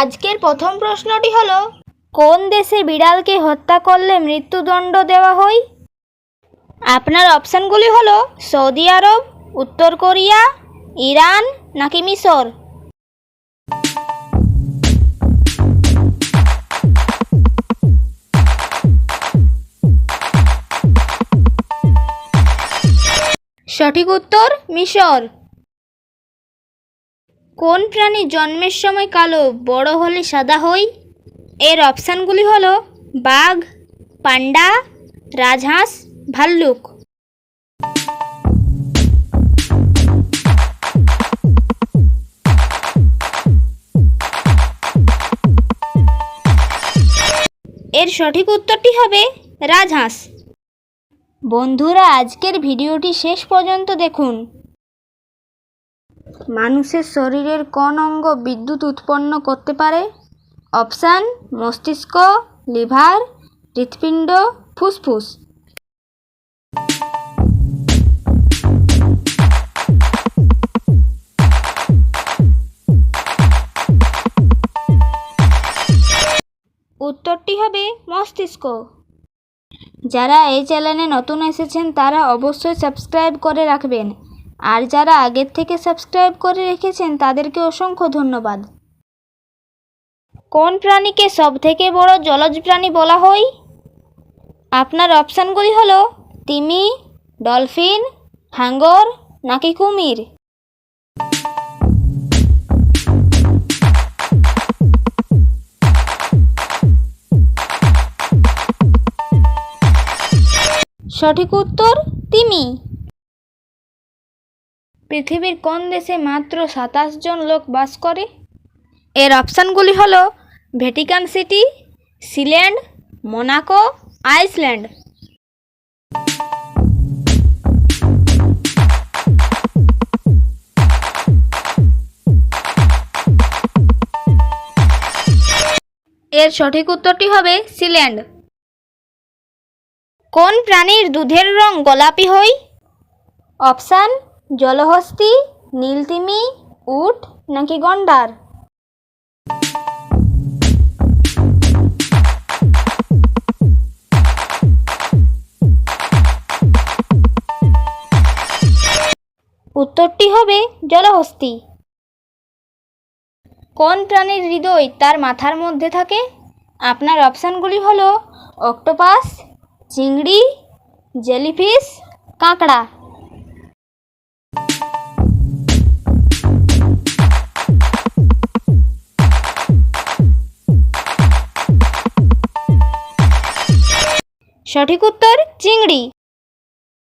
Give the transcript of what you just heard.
আজকের প্রথম প্রশ্নটি হলো, কোন দেশে বিড়ালকে হত্যা করলে মৃত্যুদণ্ড দেওয়া হয়? আপনার অপশানগুলি হলো সৌদি আরব, উত্তর কোরিয়া, ইরান নাকি মিশর। সঠিক উত্তর মিশর। কোন প্রাণী জন্মের সময় কালো, বড় হলে সাদা হয়? এর অপশানগুলি হলো বাঘ, পান্ডা, রাজহাঁস, ভাল্লুক। এর সঠিক উত্তরটি হবে রাজহাঁস। বন্ধুরা, আজকের ভিডিওটি শেষ পর্যন্ত দেখুন। মানুষের শরীরের কোন অঙ্গ বিদ্যুৎ উৎপন্ন করতে পারে? অপশান মস্তিষ্ক, লিভার, হৃৎপিণ্ড, ফুসফুস। উত্তরটি হবে মস্তিষ্ক। যারা এই চ্যানেলে নতুন এসেছেন তারা অবশ্যই সাবস্ক্রাইব করে রাখবেন, আর যারা আগের থেকে সাবস্ক্রাইব করে রেখেছেন তাদেরকে অসংখ্য ধন্যবাদ। কোন প্রাণীকে সবথেকে বড় জলজ প্রাণী বলা হয়? আপনার অপশানগুলি হলো তিমি, ডলফিন, হাঙ্গর নাকি কুমির। সঠিক উত্তর তিমি। পৃথিবীর কোন দেশে মাত্র 27 জন লোক বাস করে? এর অপশানগুলি হলো Vatican city, Sealand, Monaco, Iceland. এর সঠিক উত্তরটি হবে সিল্যান্ড। কোন প্রাণীর দুধের রং গোলাপি হয়? অপশান জলহস্তী, নীলতিমি, উট নাকি গন্ডার। উত্তরটি হবে জলহস্তী। কোন প্রাণীর হৃদয় তার মাথার মধ্যে থাকে? আপনার অপশানগুলি হলো অক্টোপাস, চিংড়ি, জেলিফিশ, কাঁকড়া। সঠিক উত্তর চিংড়ি।